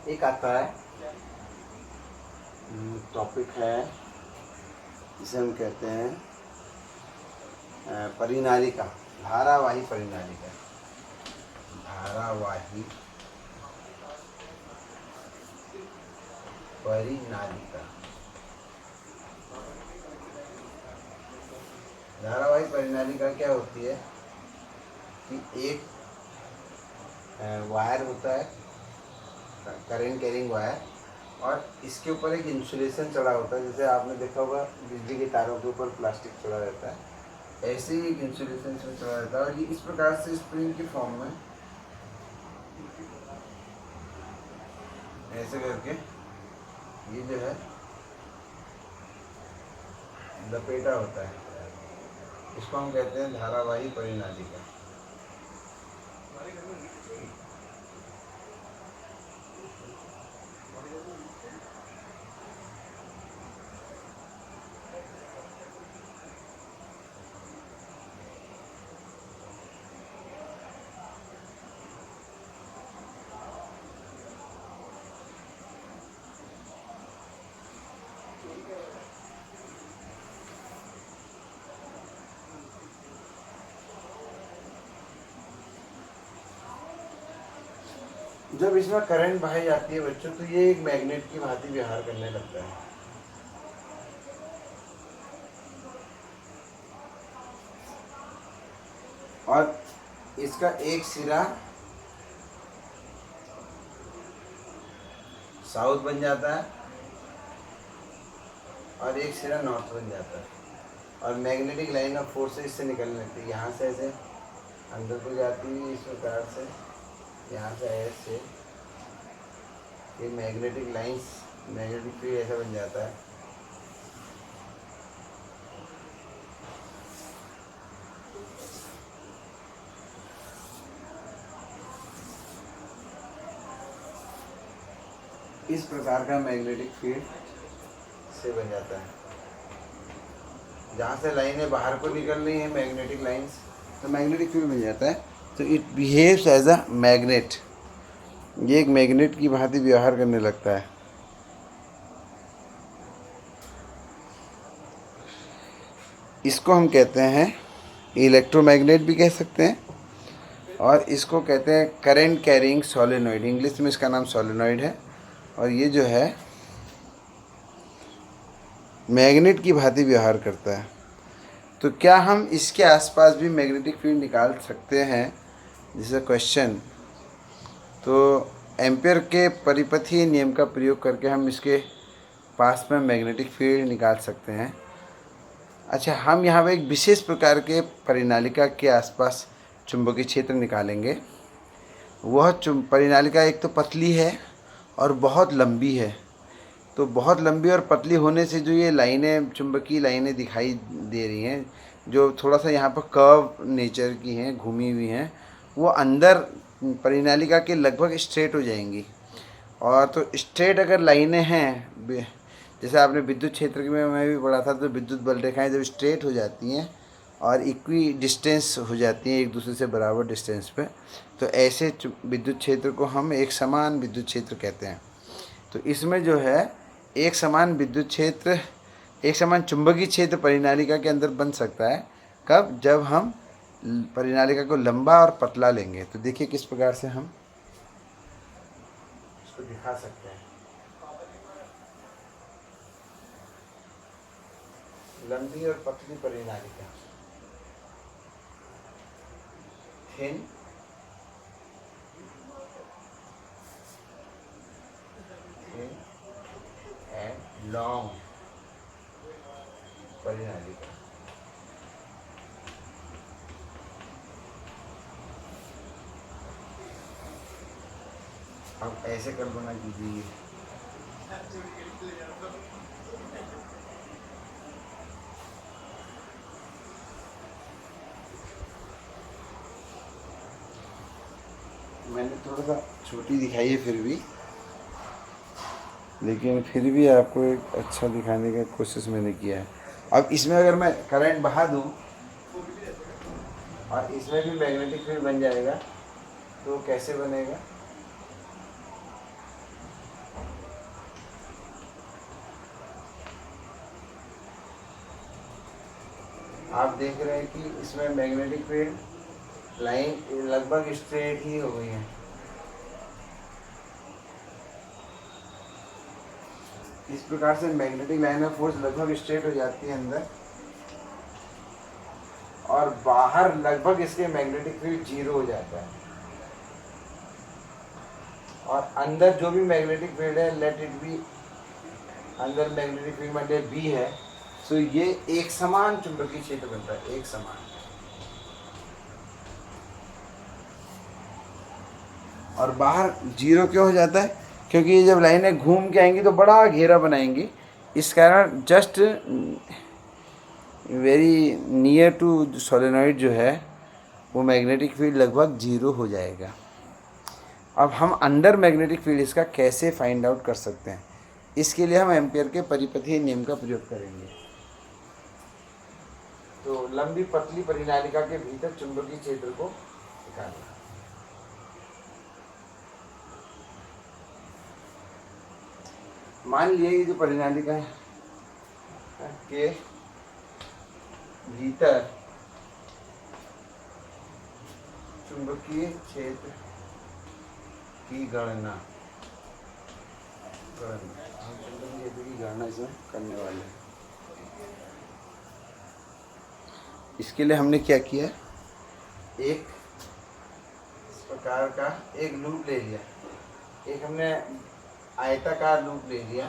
एक आता है टॉपिक है, जिसे हम कहते हैं परिनालिका, धारावाही परिनालिका। धारावाही परिनालिका। धारावाही परिनालिका क्या होती है कि एक वायर होता है, करेंट कैरिंग वायर, और इसके ऊपर एक इंसुलेशन चढ़ा होता है। जैसे आपने देखा होगा बिजली के तारों के ऊपर प्लास्टिक चढ़ा रहता है, ऐसे ही एक इंसुलेशन इसमें चढ़ा रहता है। और ये इस प्रकार से स्प्रिंग की फॉर्म में ऐसे करके ये जो है लपेटा होता है। इसको हम कहते हैं धारावाही परिनालिका। जब इसमें करंट बहाई जाती है बच्चों, तो ये एक मैग्नेट की भांति व्यवहार करने लगता है। और इसका एक सिरा साउथ बन जाता है और एक सिरा नॉर्थ बन जाता है। और मैग्नेटिक लाइन ऑफ फोर्स इससे निकलने लगती है। यहाँ से ऐसे अंदर को जाती है इस प्रकार से, यहाँ से ऐसे ये मैग्नेटिक लाइंस, मैग्नेटिक फील्ड ऐसा बन जाता है। इस प्रकार का मैग्नेटिक फील्ड से बन जाता है। जहाँ से लाइनें बाहर को निकल रही हैं मैग्नेटिक लाइंस, तो मैग्नेटिक फील्ड बन जाता है। तो it behaves as a magnet. ये एक मैग्नेट की भांति व्यवहार करने लगता है। इसको हम कहते हैं इलेक्ट्रोमैग्नेट भी कह सकते हैं, और इसको कहते हैं करंट कैरिंग सोलेनॉइड। इंग्लिश में इसका नाम सोलेनॉइड है। और ये जो है मैग्नेट की भांति व्यवहार करता है। तो क्या हम इसके आसपास भी मैग्नेटिक फील्ड निकाल सकते हैं, जैसे क्वेश्चन? तो एम्पियर के परिपथीय नियम का प्रयोग करके हम इसके पास में मैग्नेटिक फील्ड निकाल सकते हैं। अच्छा, हम यहाँ पे एक विशेष प्रकार के परिनालिका के आसपास चुंबकीय क्षेत्र निकालेंगे। वह परिनालिका एक तो पतली है और बहुत लंबी है। तो बहुत लंबी और पतली होने से जो ये लाइनें, चुंबकीय लाइनें दिखाई दे रही हैं, जो थोड़ा सा यहाँ पर कर्व नेचर की हैं, घूमी हुई हैं, वो अंदर परिनालिका के लगभग स्ट्रेट हो जाएंगी। और तो स्ट्रेट अगर लाइनें हैं, जैसे आपने विद्युत क्षेत्र में मैं भी पढ़ा था, तो विद्युत बल रेखाएं जब स्ट्रेट हो जाती हैं और इक्वी डिस्टेंस हो जाती हैं एक दूसरे से बराबर डिस्टेंस पे, तो ऐसे विद्युत क्षेत्र को हम एक समान विद्युत क्षेत्र कहते हैं। तो इसमें जो है एक समान विद्युत क्षेत्र, एक समान चुंबकीय क्षेत्र परिनालिका के अंदर बन सकता है। कब? जब हम परिनालिका को लंबा और पतला लेंगे। तो देखिए किस प्रकार से हम इसको दिखा सकते हैं। लंबी और पतली परिनालिका, थिन एंड लॉन्ग परिनालिका। अब ऐसे कल्पना कीजिए, मैंने थोड़ा सा छोटी दिखाई है फिर भी, लेकिन फिर भी आपको एक अच्छा दिखाने का कोशिश मैंने किया है। अब इसमें अगर मैं करंट बहा दूं और इसमें भी मैग्नेटिक फील्ड बन जाएगा, तो कैसे बनेगा? आप देख रहे हैं कि इसमें मैग्नेटिक फील्ड लाइन लगभग स्ट्रेट ही हो गई है। इस प्रकार से मैग्नेटिक लाइन ऑफ फोर्स लगभग स्ट्रेट हो जाती है अंदर, और बाहर लगभग इसके मैग्नेटिक फील्ड 0 हो जाता है। और अंदर जो भी मैग्नेटिक फील्ड है, लेट इट बी, अंदर मैग्नेटिक फील्ड मान बी है, सो ये एक समान चुंबकीय क्षेत्र बनता है, एक समान। और बाहर 0 क्यों हो जाता है? क्योंकि ये जब लाइनें घूम के आएंगी तो बड़ा घेरा बनाएंगी, इस कारण just very near to solenoid जो है वो मैग्नेटिक फील्ड लगभग 0 हो जाएगा। अब हम अंडर मैग्नेटिक फील्ड इसका कैसे फाइंड आउट कर सकते हैं? इसके लिए हम एम्पियर के परिपथीय नियम का प्रयोग करेंगे। तो लंबी पतली परिनालिका के भीतर चुंबकीय क्षेत्र को निकालना। मान लिए ये जो परिनालिका है के भीतर चुंबकीय क्षेत्र की गणना हम चुंबकीय क्षेत्र की गणना इसमें करने वाले हैं। इसके लिए हमने क्या किया, एक इस प्रकार का एक लूप ले लिया, एक हमने आयताकार लूप ले लिया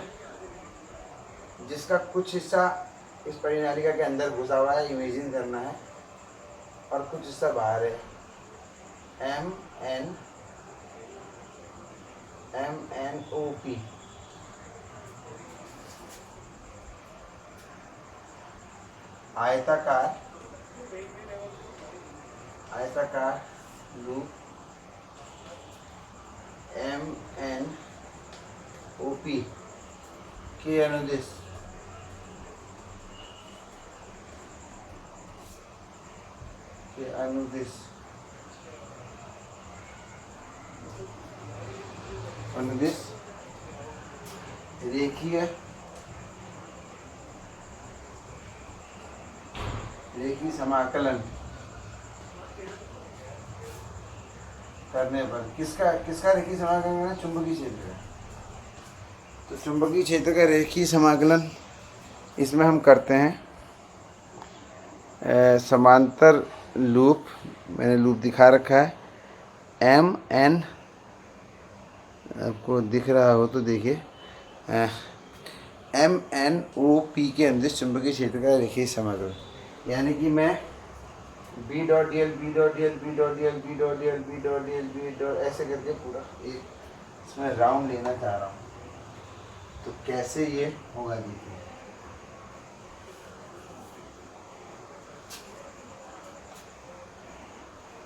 जिसका कुछ हिस्सा इस परिनालिका के अंदर घुसा हुआ है, इमेजिन करना है, और कुछ हिस्सा बाहर है। MNOP आयताकार लूप MNOP के अनुदिश रेखीय समाकलन करने पर किसका रेखीय समाकलन करना? चुंबकीय क्षेत्र का। तो चुंबकीय क्षेत्र का रेखीय समाकलन इसमें हम करते हैं समांतर लूप, मैंने लूप दिखा रखा है, MN, आपको दिख रहा हो तो देखिए, MNOP के अंदर चुंबकीय क्षेत्र का रेखीय समाकलन, यानी कि मैं B डॉट डी एल ऐसे करके पूरा एक इसमें राउंड लेना चाह रहा हूँ। तो कैसे ये होगा देखिए,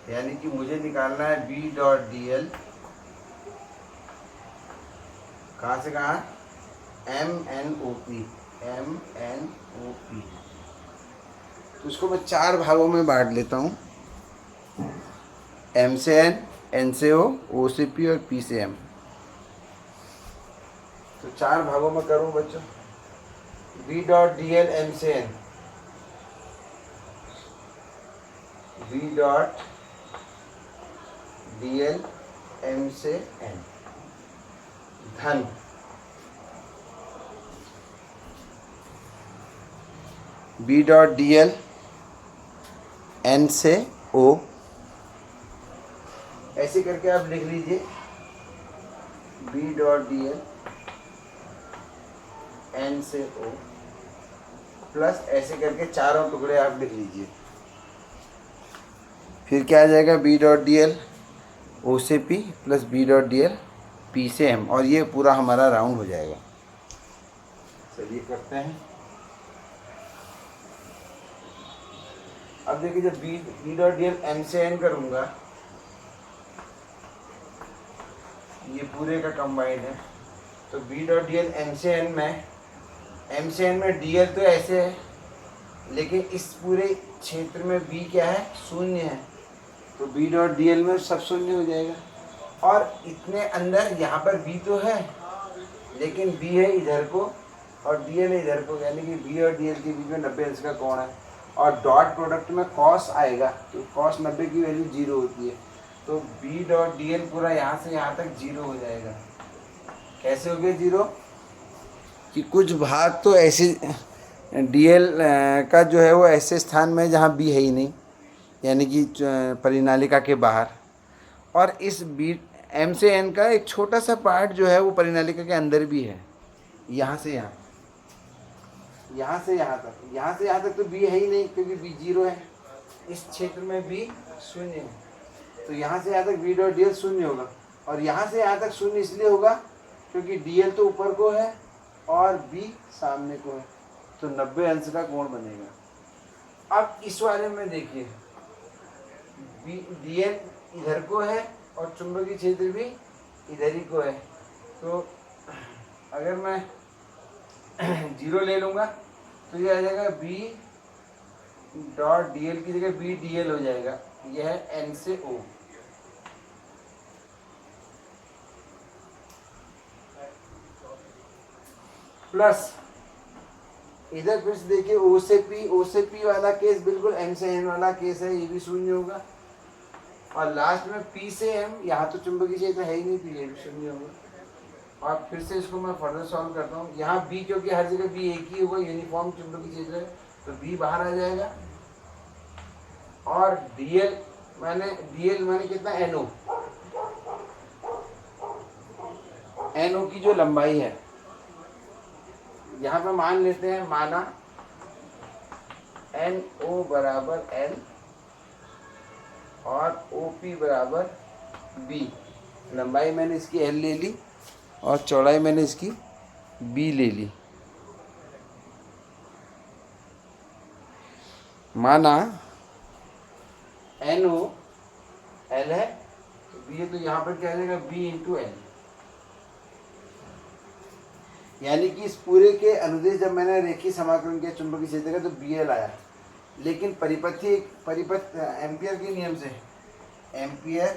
यानी कि मुझे निकालना है B डॉट डी एल कहाँ से कहाँ, MNOP। तो इसको मैं 4 भागों में बांट लेता हूँ, M से N, N से O, O से P और P से M। तो 4 भागों में करूँ बच्चों। B dot D L M से N, B dot D L M से N धन B dot D L N से O, ऐसे करके आप लिख लीजिए B dot D L N से O प्लस ऐसे करके चारों टुकड़े आप लिख लीजिए। फिर क्या आ जाएगा, B dot D L O से P plus B dot D L P से M, और ये पूरा हमारा राउंड हो जाएगा। चलिए करते हैं। अब देखिए, जब B dot D L M से N करूँगा, ये पूरे का कंबाइंड है, तो B dot D L M से N में, M से N में DL तो ऐसे है, लेकिन इस पूरे क्षेत्र में B क्या है, 0 है, तो B डॉट डी एल में सब 0 हो जाएगा। और इतने अंदर यहाँ पर B तो है, लेकिन B है इधर को और DL है इधर को, यानी कि B और DL के बीच में 90 अंश का कोण है, और डॉट प्रोडक्ट में कॉस आएगा, तो कॉस 90 की वैल्यू 0 होती है, तो बी डॉट डी एल पूरा यहाँ से यहाँ तक 0 हो जाएगा। कैसे हो गया 0? कि कुछ भाग तो ऐसे डी एल का जो है वो ऐसे स्थान में जहाँ बी है ही नहीं, यानी कि परिनालिका के बाहर, और इस बी एम से एन का एक छोटा सा पार्ट जो है वो परिनालिका के अंदर भी है, यहाँ से यहाँ, यहाँ से यहाँ तक, यहाँ से यहाँ तक तो बी है ही नहीं क्योंकि बी 0 है, इस क्षेत्र में बी 0 है, तो यहाँ से यहाँ तक बी डॉट डी एल 0 होगा, और यहाँ से यहाँ तक 0 इसलिए होगा क्योंकि डी एल तो ऊपर को है और बी सामने को है, तो 90 अंश का कोण बनेगा। अब इस वाले में देखिए, डी एल इधर को है और चुंबकीय क्षेत्र भी इधर ही को है, तो अगर मैं 0 ले लूँगा तो ये आ जाएगा बी डॉट डी एल की जगह बी डी एल हो जाएगा, यह है एन से ओ। प्लस इधर फिर से देखिए ओ से पी वाला केस बिल्कुल एम से एन वाला केस है, ये भी 0 होगा, और लास्ट में पी से एम, यहाँ तो चुंबकीय क्षेत्र है ही नहीं, तो ये भी 0 होगा। और फिर से इसको मैं फर्दर सॉल्व करता हूँ, यहाँ बी क्योंकि हर जगह बी एक ही होगा, यूनिफॉर्म चुंबकीय क्षेत्र है, तो बी बाहर आ जाएगा, और डीएल माने कितना, एनओ की जो लंबाई है, यहाँ पे मान लेते हैं, माना एन ओ बराबर एल और ओ पी बराबर बी, लंबाई मैंने इसकी एल ले ली और चौड़ाई मैंने इसकी बी ले ली। माना एन ओ एल है तो बी है, तो यहाँ पर क्या आ जाएगा बी इंटू एल, यानी कि इस पूरे के अनुदेश जब मैंने रेखीय समाकलन किया चुंबकीय क्षेत्र का तो बी एल आया, लेकिन परिपथ एम्पियर के नियम से, एम्पियर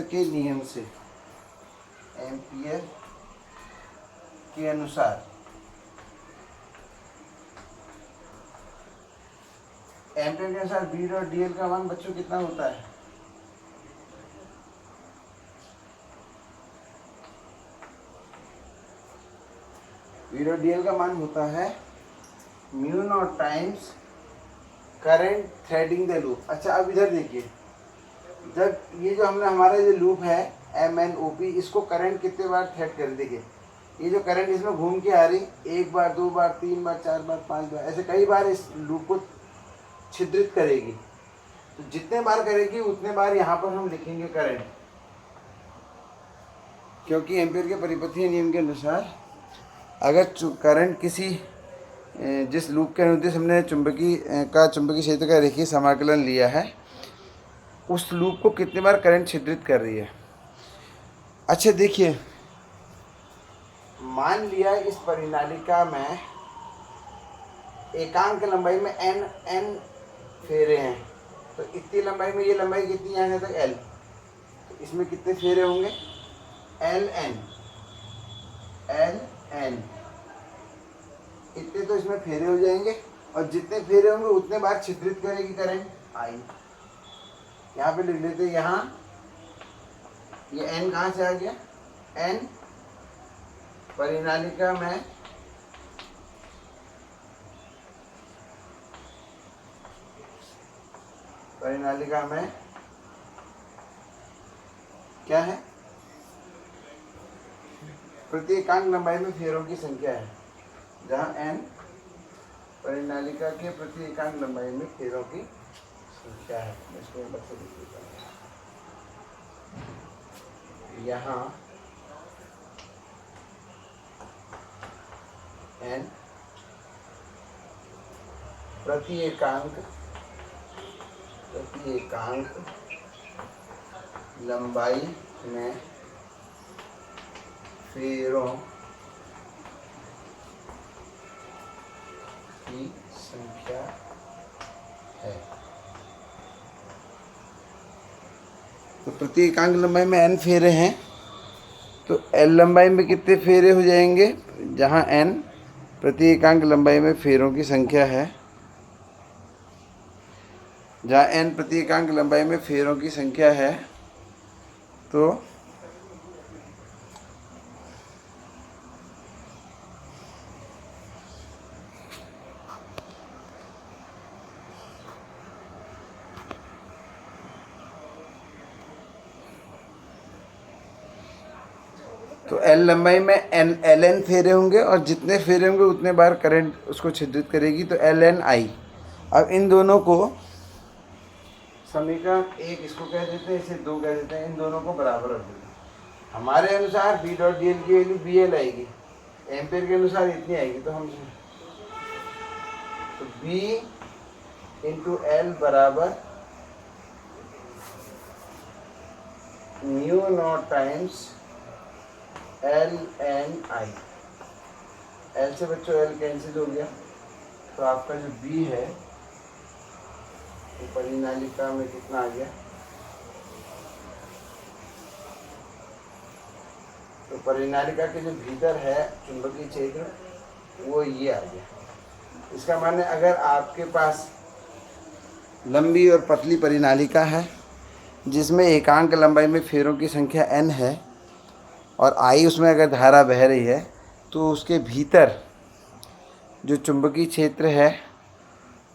के नियम से, एम्पियर के अनुसार बी डॉट डी एल का मान बच्चों कितना होता है? बी डॉट डी एल का मान होता है mu naught times current threading the loop. अच्छा, अब इधर देखिए, जब ये जो हमारा जो लूप है एम एन ओ पी, इसको करंट कितने बार थ्रेड कर, देखिए ये जो करंट इसमें घूम के आ रही, 1 बार 2 बार 3 बार 4 बार 5 बार, ऐसे कई बार इस लूप को छिद्रित करेगी, तो जितने बार करेगी उतने बार यहाँ पर हम लिखेंगे करंट, क्योंकि एम्पियर के परिपथीय नियम के अनुसार अगर करंट किसी जिस लूप के अनुदेश हमने चुंबकीय क्षेत्र का रेखीय समाकलन लिया है, उस लूप को कितने बार करंट छिद्रित कर रही है। अच्छा देखिए, मान लिया इस परिनालिका में एकांक लंबाई में n फेरे हैं, तो इतनी लंबाई में ये लंबाई कितनी है यहाँ तक l, तो इसमें कितने फेरे होंगे, l n, इतने तो इसमें फेरे हो जाएंगे, और जितने फेरे होंगे उतने बार छिद्रित करेगी करंट I। यहाँ पे लिख लेते हैं, यहाँ ये n कहाँ से आ गया, n परिनालिका में क्या है, प्रति एकांक लंबाई में फेरों की संख्या है, जहाँ n परिनालिका के प्रति एकांक लंबाई में फेरों की संख्या है। इसको एक बार से लिख देता हूँ, यहाँ n प्रति एकांक लंबाई में फेरों की संख्या है। तो प्रति एकांक लंबाई में n फेरे हैं, तो l लंबाई में कितने फेरे हो जाएंगे, जहाँ n प्रति एकांक लंबाई में फेरों की संख्या है, जहाँ n प्रति एकांक लंबाई में फेरों की संख्या है, तो L लंबाई में ln फेरे होंगे और जितने फेरे होंगे उतने बार करंट उसको छिद्रित करेगी, तो ln I। अब इन दोनों को समीकरण एक इसको कह देते हैं, इसे दो कह देते हैं, इन दोनों को बराबर रख देते हैं। हमारे अनुसार B डॉट डी एल की वैल्यू BL आएगी, एम्पेयर के अनुसार इतनी आएगी, तो हम B इंटू L बराबर mu naught times ln I। L से बच्चों L कैंसिल हो गया, तो आपका जो B है तो परिनालिका में कितना आ गया, तो परिनालिका के जो भीतर है चुंबकीय क्षेत्र वो ये आ गया। इसका माने अगर आपके पास लंबी और पतली परिनालिका है जिसमें एकांक लंबाई में फेरों की संख्या n है और I उसमें अगर धारा बह रही है, तो उसके भीतर जो चुंबकीय क्षेत्र है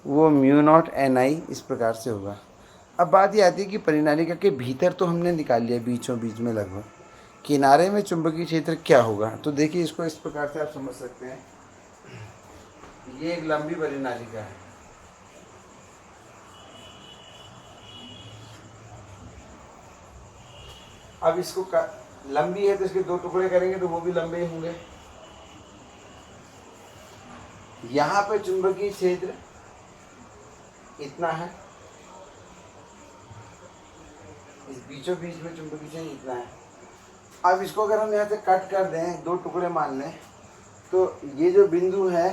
वो म्यू नॉट NI इस प्रकार से होगा। अब बात ये आती है कि परिनालिका के भीतर तो हमने निकाल लिया, बीचों बीच में लगभग, किनारे में चुंबकीय क्षेत्र क्या होगा। तो देखिए इसको इस प्रकार से आप समझ सकते हैं, ये एक लंबी परिनालिका है, अब इसको लंबी है तो इसके दो टुकड़े करेंगे तो वो भी लंबे होंगे। यहाँ पे चुंबकीय क्षेत्र इतना है, इस बीचों बीच में चुंबकीय क्षेत्र इतना है। अब इसको अगर हम यहाँ से कट कर दें, दो टुकड़े मान लें, तो ये जो बिंदु है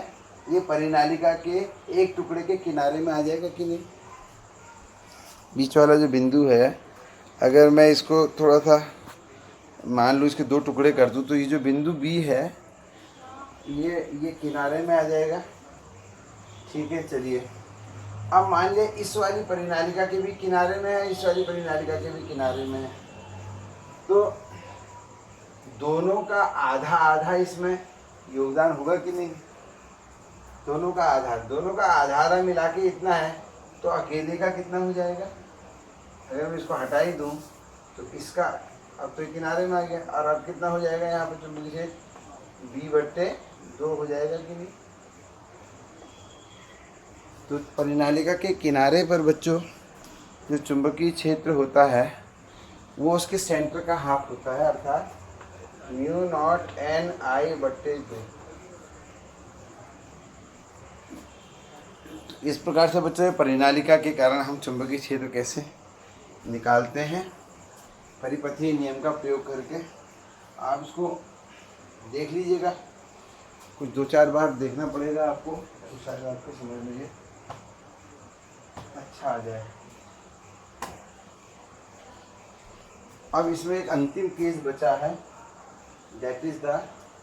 ये परिनालिका के एक टुकड़े के किनारे में आ जाएगा कि नहीं। बीच वाला जो बिंदु है, अगर मैं इसको थोड़ा सा मान लूँ, इसके दो टुकड़े कर दूँ, तो ये जो बिंदु B है ये किनारे में आ जाएगा। ठीक है, चलिए अब मान लिया इस वाली परिनालिका के भी किनारे में है, इस वाली परिनालिका के भी किनारे में है, तो दोनों का आधा आधा इसमें योगदान होगा कि नहीं। दोनों का आधार मिला के इतना है, तो अकेले का कितना हो जाएगा। अगर मैं इसको हटा ही दूँ तो इसका अब तो किनारे में आ गया, और अब कितना हो जाएगा यहाँ पर चुंबकीय क्षेत्र B/2 हो जाएगा कि नहीं। तो परिनालिका के किनारे पर बच्चों जो चुंबकीय क्षेत्र होता है वो उसके सेंटर का हाफ होता है, अर्थात म्यू नॉट NI/2। इस प्रकार से बच्चों परिनालिका के कारण हम चुंबकीय क्षेत्र कैसे निकालते हैं, परिपथीय नियम का प्रयोग करके। आप इसको देख लीजिएगा, कुछ दो चार बार देखना पड़ेगा आपको, तो शायद आपको समझ में ये अच्छा आ जाए। अब इसमें एक अंतिम केस बचा है, दैट इज द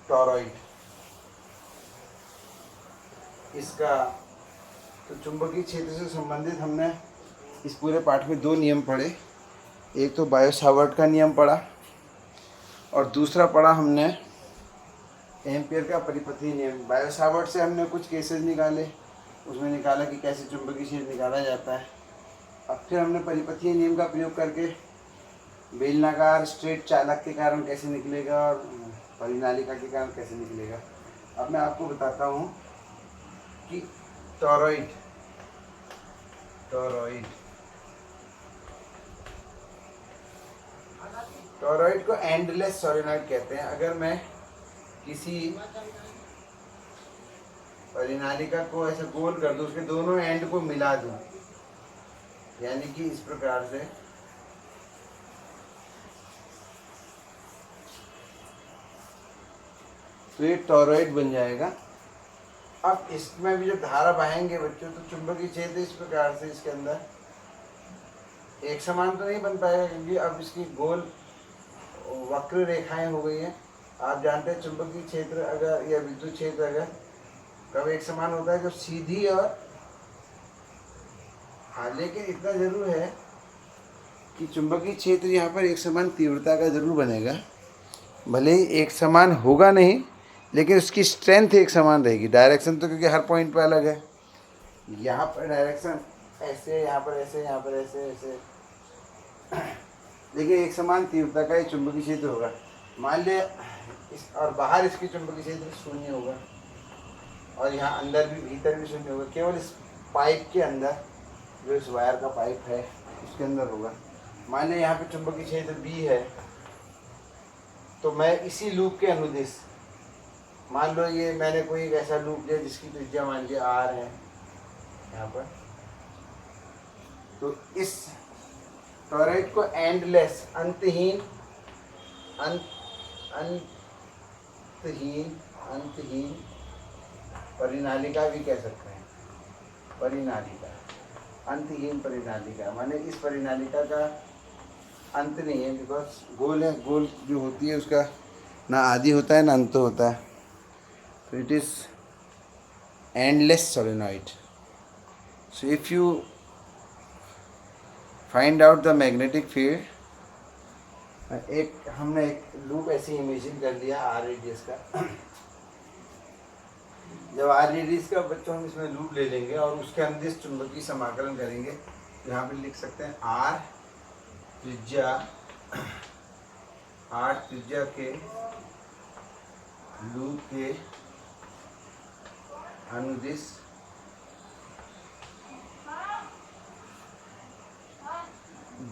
टॉरॉइड। इसका तो चुंबकीय क्षेत्र से संबंधित हमने इस पूरे पाठ में दो नियम पढ़े, एक तो बायो-सावर्ट का नियम पढ़ा और दूसरा पढ़ा हमने एम्पियर का परिपथीय नियम। बायो-सावर्ट से हमने कुछ केसेस निकाले, उसमें निकाला कि कैसे चुंबकीय क्षेत्र निकाला जाता है। अब फिर हमने परिपथीय नियम का प्रयोग करके बेलनाकार स्ट्रेट चालक के कारण कैसे निकलेगा और परिनालिका के कारण कैसे निकलेगा। अब मैं आपको बताता हूँ कि टॉरॉइड को एंडलेस सोलेनॉइड कहते हैं। अगर मैं किसी परिनालिका को ऐसे गोल कर दूं, उसके दोनों एंड को मिला दूं, यानी कि इस प्रकार से, तो ये टॉरॉइड बन जाएगा। अब इसमें भी जब धारा बहाएंगे बच्चों, तो चुंबकीय क्षेत्र इस प्रकार से इसके अंदर एक समान तो नहीं बन पाएगा, क्योंकि अब इसकी गोल वक्र रेखाएं हो गई हैं। आप जानते हैं चुंबकीय क्षेत्र अगर या विद्युत क्षेत्र अगर कब एक समान होता है? जब सीधी और, हाँ लेकिन इतना जरूर है कि चुंबकीय क्षेत्र यहाँ पर एक समान तीव्रता का जरूर बनेगा। भले ही एक समान होगा नहीं, लेकिन उसकी स्ट्रेंथ एक समान रहेगी। डायरेक्शन तो क्योंकि हर पॉइंट पर अलग है। यहाँ पर डायरेक्शन ऐसे, यहाँ पर ऐसे, यहाँ पर ऐसे ऐसे, लेकिन एक समान तीव्रता का ही चुंबकीय क्षेत्र होगा। मान लिया इस, और बाहर इसकी चुंबकीय क्षेत्र शून्य होगा, और यहाँ अंदर भी, भीतर भी शून्य होगा। केवल इस पाइप के अंदर, जो इस वायर का पाइप है उसके अंदर होगा। मान लिया यहाँ पे चुंबकीय क्षेत्र बी है, तो मैं इसी लूप के अनुदिश, मान लो ये मैंने कोई एक ऐसा लूप लिया जिसकी त्रिज्या मान लिया आर है यहाँ पर, तो इस टॉरॉइड को एंडलेस, अंतहीन, अंतहीन परिनालिका भी कह सकते हैं। परिनालिका, अंतहीन परिनालिका, माने इस परिनालिका का अंत नहीं है, बिकॉज गोल है। गोल जो होती है उसका ना आदि होता है ना अंत होता है। तो it is endless solenoid. So if you find out the magnetic field, हमने एक लूप ऐसे इमेजिन कर लिया आर रेडियस का। जब आर रेडियस का बच्चों हम इसमें लूप ले लेंगे और उसके अंदर चुंबकीय समाकलन करेंगे, यहाँ पे लिख सकते हैं आर त्रिज्या, आर त्रिज्या के लूप के अनुदिश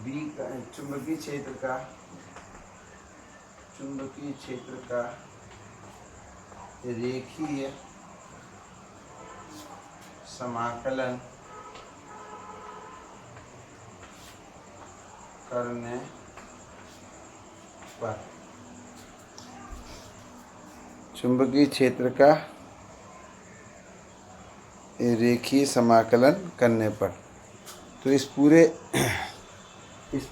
बी का चुंबकीय क्षेत्र का रेखीय समाकलन करने पर, चुंबकीय क्षेत्र का रेखीय समाकलन करने पर। तो इस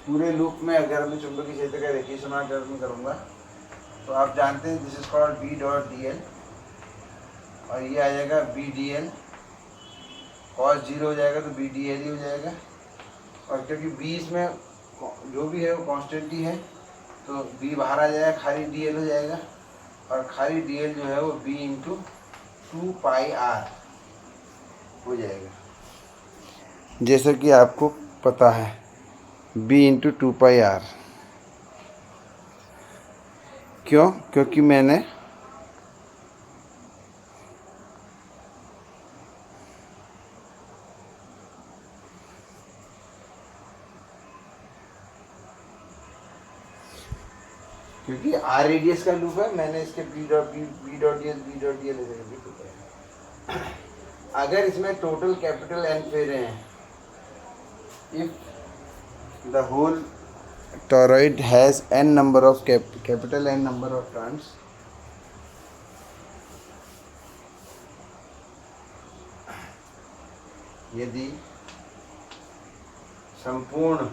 पूरे लूप में अगर मैं चुंबकीय क्षेत्र का रेखीय समाकलन करूँगा, तो आप जानते हैं this is called B dot D L, और ये आ जाएगा B D L. Cos zero हो जाएगा तो बी डी एल ही हो जाएगा, और क्योंकि बी इसमें जो भी है वो कांस्टेंट ही है, तो बी बाहर आ जाएगा, खाली डी एल हो जाएगा, और खाली डी एल जो है वो बी इंटू 2πr हो जाएगा। जैसा कि आपको पता है b इंटू 2πr। क्यों? क्योंकि मैंने क्योंकि आर रेडियस का लूप है, मैंने इसके बी डॉट डी एल अगर इसमें टोटल कैपिटल एन फेरे हैं, if the whole toroid has n number of capital N number of turns, यदि संपूर्ण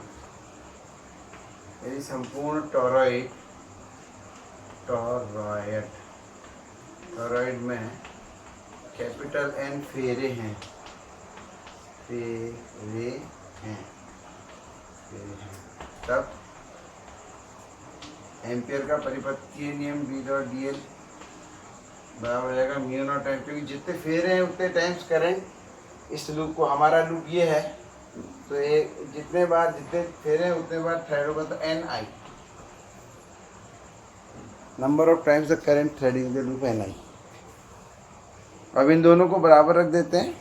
टॉरॉइड में कैपिटल N फेरे हैं, तब एम्पियर का परिपथीय नियम बी डॉट डी एल बराबर हो जाएगा म्यू नॉट टाइम, क्योंकि जितने फेरे हैं उतने टाइम्स करंट इस लूप को, हमारा लूप ये है, तो ये जितने फेरे हैं उतने बार थ्रेड होगा, तो N I, number of times the current threading the loop N I. अब इन दोनों को बराबर रख देते हैं।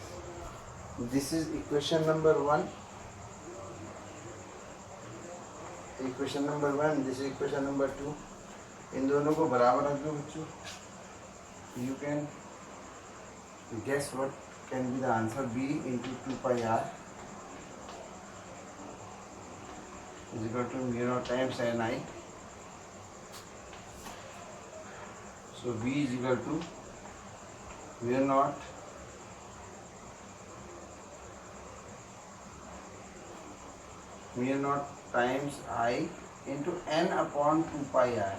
This is equation number 1, equation number 1, this is equation number 2। इन दोनों को बराबर रख दो बच्चों। You can guess what can be the answer, b into 2πr is equal to mu naught times N I. So b is equal to mu not times I into n upon 2πr.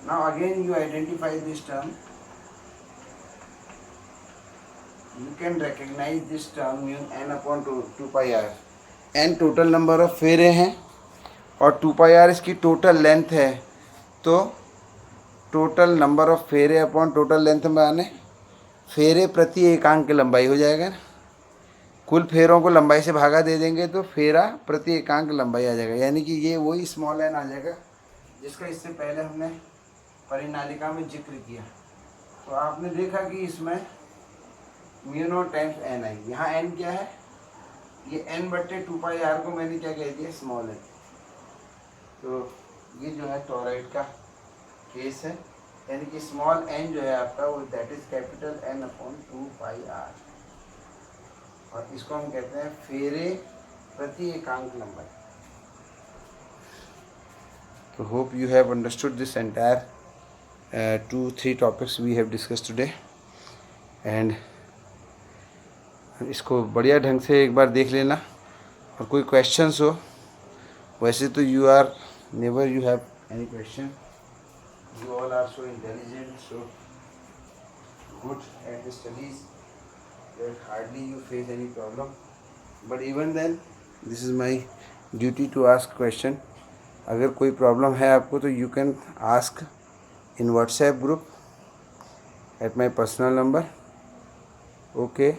Now again you identify this term you can recognize this term mu n upon 2 pi r. n total number of फेरे हैं और 2 pi r इसकी total length है, तो total number of फेरे upon total length में आने फेरे प्रति एकांक की लंबाई हो जाएगा ना। कुल फेरों को लंबाई से भागा दे देंगे तो फेरा प्रति एकांक लंबाई आ जाएगा, यानी कि ये वही स्मॉल एन आ जाएगा जिसका इससे पहले हमने परिनालिका में जिक्र किया। तो आपने देखा कि इसमें म्यू नॉट टाइम्स एन आई, यहाँ एन क्या है, ये एन बट्टे 2 पाई आर को मैंने क्या कह दिया, स्मॉल एन। तो ये जो है टोरॉइड का केस है, यानी कि स्मॉल एन जो है आपका वो that is capital N upon 2 pi R, और इसको हम कहते हैं फेरे प्रति एकांक लंबाई। तो hope you have understood this entire 2-3 topics we have discuss today, and इसको बढ़िया ढंग से एक बार देख लेना। और कोई क्वेश्चंस हो, वैसे तो you are never you have any question, you all are so intelligent, so good at the studies that hardly you face any problem, but even then this is my duty to ask question. अगर कोई problem है आपको तो you can ask in WhatsApp group at my personal number. Okay.